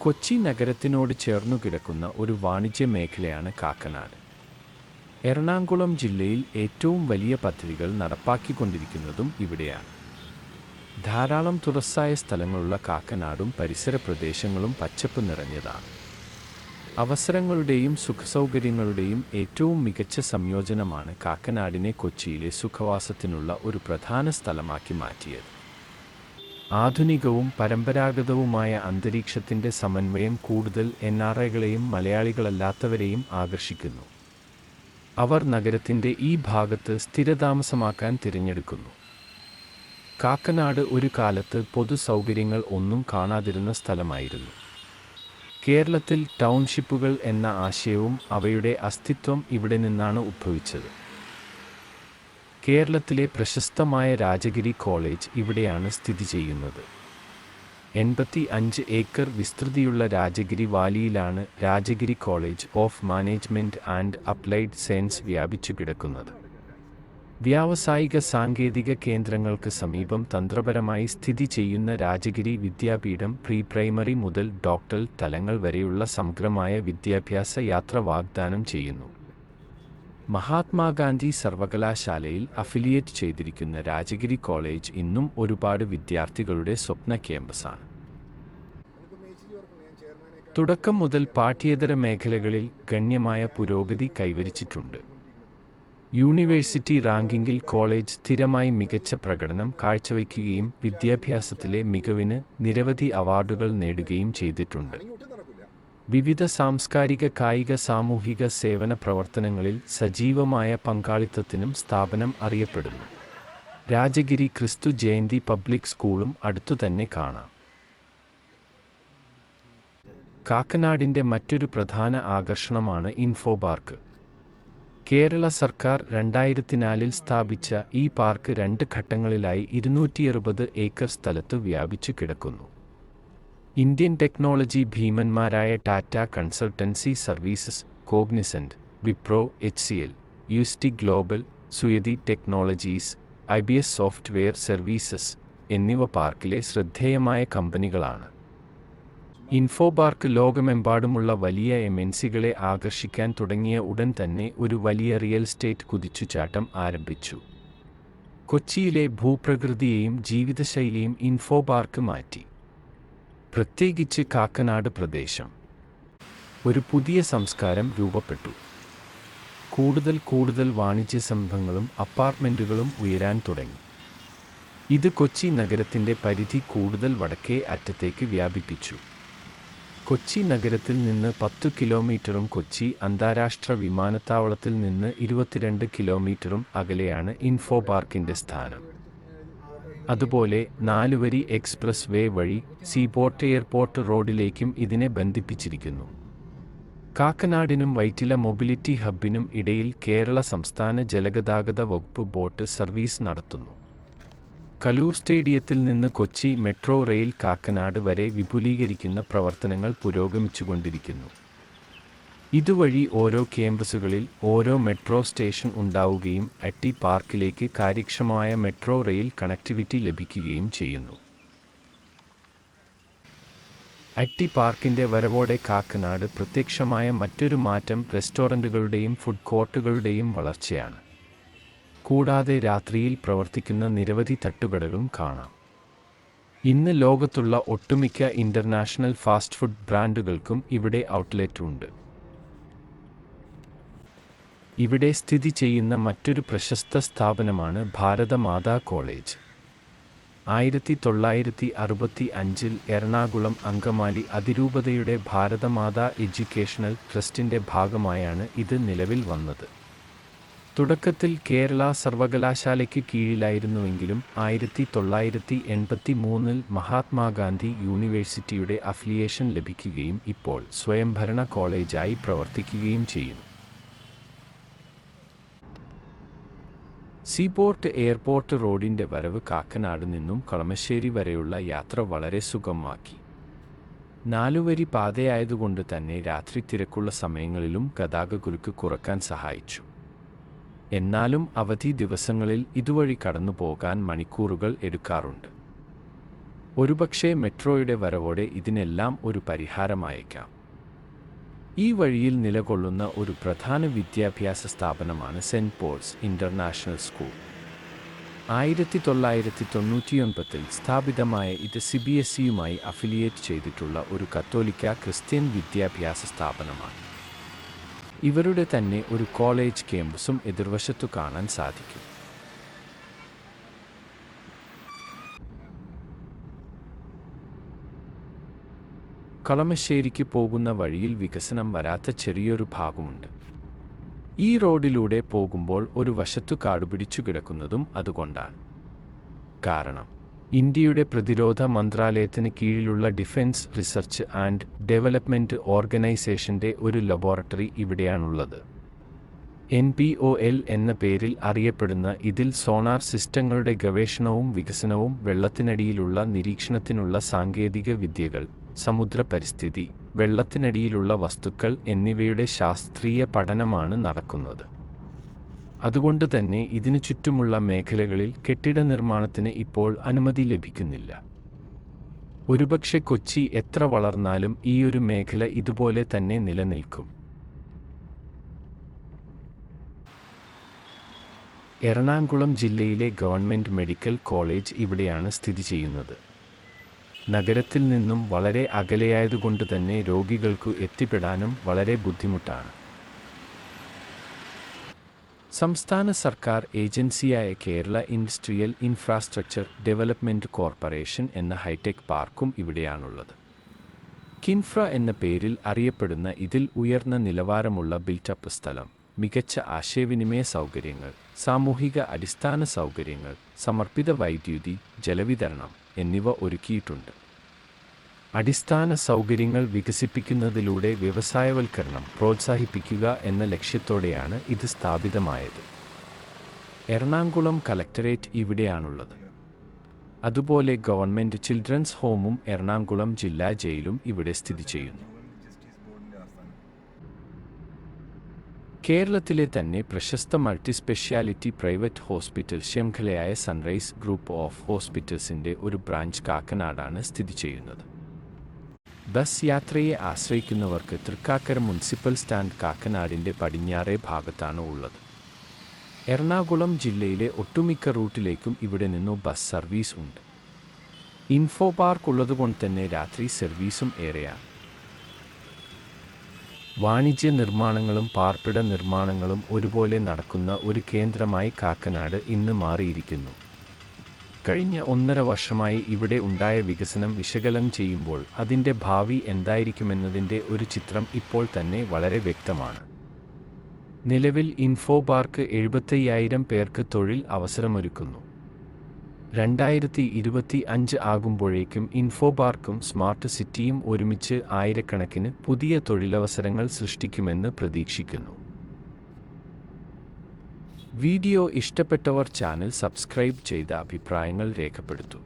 കൊച്ചി നഗരത്തിനോട് ചേർന്നു കിടക്കുന്ന ഒരു വാണിജ്യ മേഖലയാണ് കാക്കനാട്. എറണാകുളം ജില്ലയിൽ ഏറ്റവും വലിയ പദ്ധതികൾ നടപ്പാക്കിക്കൊണ്ടിരിക്കുന്നതും ഇവിടെയാണ്. ധാരാളം തുറസ്സായ സ്ഥലങ്ങളുള്ള കാക്കനാടും പരിസര പ്രദേശങ്ങളും പച്ചപ്പ് നിറഞ്ഞതാണ്. അവസരങ്ങളുടെയും സുഖസൗകര്യങ്ങളുടെയും ഏറ്റവും മികച്ച സംയോജനമാണ് കാക്കനാടിനെ കൊച്ചിയിലെ സുഖവാസത്തിനുള്ള ഒരു പ്രധാന സ്ഥലമാക്കി മാറ്റിയത്. ആധുനികവും പരമ്പരാഗതവുമായ അന്തരീക്ഷത്തിൻ്റെ സമന്വയം കൂടുതൽ NRIകളെയും മലയാളികളല്ലാത്തവരെയും ആകർഷിക്കുന്നു. അവർ നഗരത്തിൻ്റെ ഈ ഭാഗത്ത് സ്ഥിരതാമസമാക്കാൻ തിരഞ്ഞെടുക്കുന്നു. കാക്കനാട് ഒരു കാലത്ത് പൊതു സൗകര്യങ്ങൾ ഒന്നും കാണാതിരുന്ന സ്ഥലമായിരുന്നു. കേരളത്തിൽ ടൗൺഷിപ്പുകൾ എന്ന ആശയവും അവയുടെ അസ്തിത്വം ഇവിടെ നിന്നാണ് ഉദ്ഭവിച്ചത്. കേരളത്തിലെ പ്രശസ്തമായ രാജഗിരി കോളേജ് ഇവിടെയാണ് സ്ഥിതി ചെയ്യുന്നത്. 85 ഏക്കർ വിസ്തൃതിയുള്ള രാജഗിരി വാലിയിലാണ് Rajagiri college of management and applied science വ്യാപിച്ചു കിടക്കുന്നത്. വ്യാവസായിക സാങ്കേതിക കേന്ദ്രങ്ങൾക്ക് സമീപം തന്ത്രപരമായി സ്ഥിതി ചെയ്യുന്ന രാജഗിരി വിദ്യാപീഠം പ്രൈമറി മുതൽ ഡോക്ടറൽ തലങ്ങൾ വരെയുള്ള സമഗ്രമായ വിദ്യാഭ്യാസ യാത്ര വാഗ്ദാനം ചെയ്യുന്നു. മഹാത്മാഗാന്ധി സർവകലാശാലയിൽ അഫിലിയേറ്റ് ചെയ്തിരിക്കുന്ന രാജഗിരി കോളേജ് ഇന്നും ഒരുപാട് വിദ്യാർത്ഥികളുടെ സ്വപ്ന ക്യാമ്പസാണ്. തുടക്കം മുതൽ പാഠ്യേതര മേഖലകളിൽ ഗണ്യമായ പുരോഗതി കൈവരിച്ചിട്ടുണ്ട്. യൂണിവേഴ്സിറ്റി റാങ്കിങ്ങിൽ കോളേജ് സ്ഥിരമായി മികച്ച പ്രകടനം കാഴ്ചവയ്ക്കുകയും വിദ്യാഭ്യാസത്തിലെ മികവിന് നിരവധി അവാർഡുകൾ നേടുകയും ചെയ്തിട്ടുണ്ട്. വിവിധ സാംസ്കാരിക, കായിക, സാമൂഹിക സേവന പ്രവർത്തനങ്ങളിൽ സജീവമായ പങ്കാളിത്തത്തിനും സ്ഥാപനം അറിയപ്പെടുന്നു. രാജഗിരി ക്രിസ്തു ജയന്തി പബ്ലിക് സ്കൂളും അടുത്തുതന്നെ കാണാം. കാക്കനാടിൻ്റെ മറ്റൊരു പ്രധാന ആകർഷണമാണ് ഇൻഫോപാർക്ക്. കേരള സർക്കാർ 2004 സ്ഥാപിച്ച ഈ പാർക്ക് 2 ഘട്ടങ്ങളിലായി 260 ഏക്കർ സ്ഥലത്ത് വ്യാപിച്ചു കിടക്കുന്നു. ഇന്ത്യൻ ടെക്നോളജി ഭീമന്മാരായ Tata consultancy services, Cognizant, Wipro, HCL, UST global, Suyati technologies, IBS software services എന്നിവ പാർക്കിലെ ശ്രദ്ധേയമായ കമ്പനികളാണ്. ഇൻഫോപാർക്ക് ലോകമെമ്പാടുമുള്ള വലിയ MNCകളെ ആകർഷിക്കാൻ തുടങ്ങിയ ഉടൻ തന്നെ ഒരു വലിയ റിയൽ എസ്റ്റേറ്റ് കുതിച്ചുചാട്ടം ആരംഭിച്ചു. കൊച്ചിയിലെ ഭൂപ്രകൃതിയെയും ജീവിതശൈലിയും ഇൻഫോപാർക്ക് മാറ്റി. പ്രത്യേകിച്ച് കാക്കനാട് പ്രദേശം. ഒരു പുതിയ സംസ്കാരം രൂപപ്പെട്ടു. കൂടുതൽ വാണിജ്യ സംരംഭങ്ങളും അപ്പാർട്ട്മെൻറ്റുകളും ഉയരാൻ തുടങ്ങി. ഇത് കൊച്ചി നഗരത്തിൻ്റെ പരിധി കൂടുതൽ വടക്കേ അറ്റത്തേക്ക് വ്യാപിപ്പിച്ചു. കൊച്ചി നഗരത്തിൽ നിന്ന് 10 കിലോമീറ്ററും കൊച്ചി അന്താരാഷ്ട്ര വിമാനത്താവളത്തിൽ നിന്ന് 22 കിലോമീറ്ററും അകലെയാണ് ഇൻഫോപാർക്കിൻ്റെ സ്ഥാനം. അതുപോലെ 4 വരി എക്സ്പ്രസ് വേ വഴി സീപോർട്ട് എയർപോർട്ട് റോഡിലേക്കും ഇതിനെ ബന്ധിപ്പിച്ചിരിക്കുന്നു. കാക്കനാടിനും വൈറ്റില മൊബിലിറ്റി ഹബ്ബിനും ഇടയിൽ കേരള സംസ്ഥാന ജലഗതാഗത വകുപ്പ് ബോട്ട് സർവീസ് നടത്തുന്നു. കലൂർ സ്റ്റേഡിയത്തിൽ നിന്ന് കൊച്ചി മെട്രോ റെയിൽ കാക്കനാട് വരെ വിപുലീകരിക്കുന്ന പ്രവർത്തനങ്ങൾ പുരോഗമിച്ചുകൊണ്ടിരിക്കുന്നു. ഇതുവഴി ഓരോ ക്യാമ്പസുകളിൽ ഓരോ മെട്രോ സ്റ്റേഷൻ ഉണ്ടാവുകയും ഐടി പാർക്കിലേക്ക് കാര്യക്ഷമമായ മെട്രോ റെയിൽ കണക്ടിവിറ്റി ലഭിക്കുകയും ചെയ്യുന്നു. ഐടി പാർക്കിൻ്റെ വരവോടെ കാക്കനാട് പ്രത്യക്ഷമായ മറ്റൊരു മാറ്റം റെസ്റ്റോറൻറ്റുകളുടെയും ഫുഡ് കോർട്ടുകളുടെയും വളർച്ചയാണ്. കൂടാതെ രാത്രിയിൽ പ്രവർത്തിക്കുന്ന നിരവധി തട്ടുകടകളും കാണാം. ഇന്ന് ലോകത്തുള്ള ഒട്ടുമിക്ക ഇൻ്റർനാഷണൽ ഫാസ്റ്റ് ഫുഡ് ബ്രാൻഡുകൾക്കും ഇവിടെ ഔട്ട്ലെറ്റ് ഉണ്ട്. ഇവിടെ സ്ഥിതി ചെയ്യുന്ന മറ്റൊരു പ്രശസ്ത സ്ഥാപനമാണ് ഭാരതമാതാ കോളേജ്. 1965 എറണാകുളം അങ്കമാലി അതിരൂപതയുടെ ഭാരതമാതാ എഡ്യൂക്കേഷണൽ ട്രസ്റ്റിൻ്റെ ഭാഗമായാണ് ഇത് നിലവിൽ വന്നത്. തുടക്കത്തിൽ കേരള സർവകലാശാലയ്ക്ക് കീഴിലായിരുന്നുവെങ്കിലും 1983 മഹാത്മാഗാന്ധി യൂണിവേഴ്സിറ്റിയുടെ അഫിലിയേഷൻ ലഭിക്കുകയും ഇപ്പോൾ സ്വയംഭരണ കോളേജായി പ്രവർത്തിക്കുകയും ചെയ്യുന്നു. സീപോർട്ട് എയർപോർട്ട് റോഡിൻ്റെ വരവ് കാക്കനാട് നിന്നും കളമശ്ശേരി വരെയുള്ള യാത്ര വളരെ സുഗമമാക്കി. 4 വരി പാതയായതുകൊണ്ട് തന്നെ രാത്രി തിരക്കുള്ള സമയങ്ങളിലും ഗതാഗതക്കുരുക്ക് കുറക്കാൻ സഹായിച്ചു. എന്നാലും അവധി ദിവസങ്ങളിൽ ഇതുവഴി കടന്നു പോകാൻ മണിക്കൂറുകൾ എടുക്കാറുണ്ട്. ഒരുപക്ഷേ മെട്രോയുടെ വരവോടെ ഇതിനെല്ലാം ഒരു പരിഹാരമായേക്കാം. ഈ വഴിയിൽ നിലകൊള്ളുന്ന ഒരു പ്രധാന വിദ്യാഭ്യാസ സ്ഥാപനമാണ് സെന്റ് പോൾസ് ഇന്റർനാഷണൽ സ്കൂൾ. 1999 സ്ഥാപിതമായ ഇത് CBSEയുമായി അഫിലിയേറ്റ് ചെയ്തിട്ടുള്ള ഒരു കത്തോലിക്ക ക്രിസ്ത്യൻ വിദ്യാഭ്യാസ സ്ഥാപനമാണ്. ഇവരുടെ തന്നെ ഒരു കോളേജ് ക്യാമ്പസും എതിർവശത്തു കാണാൻ സാധിക്കും. കളമശ്ശേരിക്ക് പോകുന്ന വഴിയിൽ വികസനം വരാത്ത ചെറിയൊരു ഭാഗമുണ്ട്. ഈ റോഡിലൂടെ പോകുമ്പോൾ ഒരു വശത്തു കാടുപിടിച്ചു കിടക്കുന്നതും അതുകൊണ്ടാണ്. കാരണം ഇന്ത്യയുടെ പ്രതിരോധ മന്ത്രാലയത്തിന് കീഴിലുള്ള ഡിഫൻസ് റിസർച്ച് ആൻഡ് ഡെവലപ്മെൻറ്റ് ഓർഗനൈസേഷൻ്റെ ഒരു ലബോറട്ടറി ഇവിടെയാണുള്ളത്. NPOL എന്ന പേരിൽ അറിയപ്പെടുന്ന ഇതിൽ സോണാർ സിസ്റ്റങ്ങളുടെ ഗവേഷണവും വികസനവും, വെള്ളത്തിനടിയിലുള്ള നിരീക്ഷണത്തിനുള്ള സാങ്കേതിക വിദ്യകൾ, സമുദ്ര പരിസ്ഥിതി, വെള്ളത്തിനടിയിലുള്ള വസ്തുക്കൾ എന്നിവയുടെ ശാസ്ത്രീയ പഠനമാണ് നടക്കുന്നത്. അതുകൊണ്ട് തന്നെ ഇതിനു ചുറ്റുമുള്ള മേഖലകളിൽ കെട്ടിട നിർമ്മാണത്തിന് ഇപ്പോൾ അനുമതി ലഭിക്കുന്നില്ല. ഒരുപക്ഷെ കൊച്ചി എത്ര വളർന്നാലും ഈയൊരു മേഖല ഇതുപോലെ തന്നെ നിലനിൽക്കും. എറണാകുളം ജില്ലയിലെ ഗവൺമെൻറ് മെഡിക്കൽ കോളേജ് ഇവിടെയാണ് സ്ഥിതി ചെയ്യുന്നത്. നഗരത്തിൽ നിന്നും വളരെ അകലെയായതുകൊണ്ട് തന്നെ രോഗികൾക്കു എത്തിപ്പെടാനും വളരെ ബുദ്ധിമുട്ടാണ്. സംസ്ഥാന സർക്കാർ ഏജൻസിയായ Kerala industrial infrastructure development corporation എന്ന ഹൈടെക് പാർക്കും ഇവിടെയാണുള്ളത്. കിൻഫ്ര എന്ന പേരിൽ അറിയപ്പെടുന്ന ഇതിൽ ഉയർന്ന നിലവാരമുള്ള ബിൽറ്റപ്പ് സ്ഥലം, മികച്ച ആശയവിനിമയ സൗകര്യങ്ങൾ, സാമൂഹിക അടിസ്ഥാന സൗകര്യങ്ങൾ, സമർപ്പിത വൈദ്യുതി, ജലവിതരണം എന്നിവ ഒരുക്കിയിട്ടുണ്ട്. അടിസ്ഥാന സൗകര്യങ്ങൾ വികസിപ്പിക്കുന്നതിലൂടെ വ്യവസായവൽക്കരണം പ്രോത്സാഹിപ്പിക്കുക എന്ന ലക്ഷ്യത്തോടെയാണ് ഇത് സ്ഥാപിതമായത്. എറണാകുളം കലക്ടറേറ്റ് ഇവിടെയാണുള്ളത്. അതുപോലെ ഗവൺമെൻറ് ചിൽഡ്രൻസ് ഹോമും എറണാകുളം ജില്ലാ ജയിലും ഇവിടെ സ്ഥിതി ചെയ്യുന്നു. കേരളത്തിലെ തന്നെ പ്രശസ്ത മൾട്ടി സ്പെഷ്യാലിറ്റി പ്രൈവറ്റ് ഹോസ്പിറ്റൽ ശൃംഖലയായ സൺറൈസ് ഗ്രൂപ്പ് ഓഫ് ഹോസ്പിറ്റൽസിൻ്റെ ഒരു ബ്രാഞ്ച് കാക്കനാടാണ് സ്ഥിതി ചെയ്യുന്നത്. ബസ് യാത്രയെ ആശ്രയിക്കുന്നവർക്ക് തൃക്കാക്കര മുനിസിപ്പൽ സ്റ്റാൻഡ് കാക്കനാടിൻ്റെ പടിഞ്ഞാറേ ഭാഗത്താണ് ഉള്ളത്. എറണാകുളം ജില്ലയിലെ ഒട്ടുമിക്ക റൂട്ടിലേക്കും ഇവിടെ നിന്നു ബസ് സർവീസ് ഉണ്ട്. ഇൻഫോ പാർക്ക് ഉള്ളതുകൊണ്ട് തന്നെ രാത്രി സർവീസും ഏറെയാണ്. വാണിജ്യ നിർമ്മാണങ്ങളും പാർപ്പിട നിർമ്മാണങ്ങളും ഒരുപോലെ നടക്കുന്ന ഒരു കേന്ദ്രമായി കാക്കനാട് ഇന്ന് മാറിയിരിക്കുന്നു. കഴിഞ്ഞ 1.5 വർഷമായി ഇവിടെ ഉണ്ടായ വികസനം വിശകലനം ചെയ്യുമ്പോൾ അതിൻ്റെ ഭാവി എന്തായിരിക്കുമെന്നതിൻ്റെ ഒരു ചിത്രം ഇപ്പോൾ തന്നെ വളരെ വ്യക്തമാണ്. നിലവിൽ ഇൻഫോ പാർക്ക് 75,000 പേർക്ക് തൊഴിൽ അവസരമൊരുക്കുന്നു. 2025 ആകുമ്പോഴേക്കും ഇൻഫോ പാർക്കും സ്മാർട്ട് സിറ്റിയും ഒരുമിച്ച് ആയിരക്കണക്കിന് പുതിയ തൊഴിലവസരങ്ങൾ സൃഷ്ടിക്കുമെന്ന് പ്രതീക്ഷിക്കുന്നു. വീഡിയോ ഇഷ്ടപ്പെട്ടവർ ചാനൽ സബ്സ്ക്രൈബ് ചെയ്ത് അഭിപ്രായങ്ങൾ രേഖപ്പെടുത്തൂ.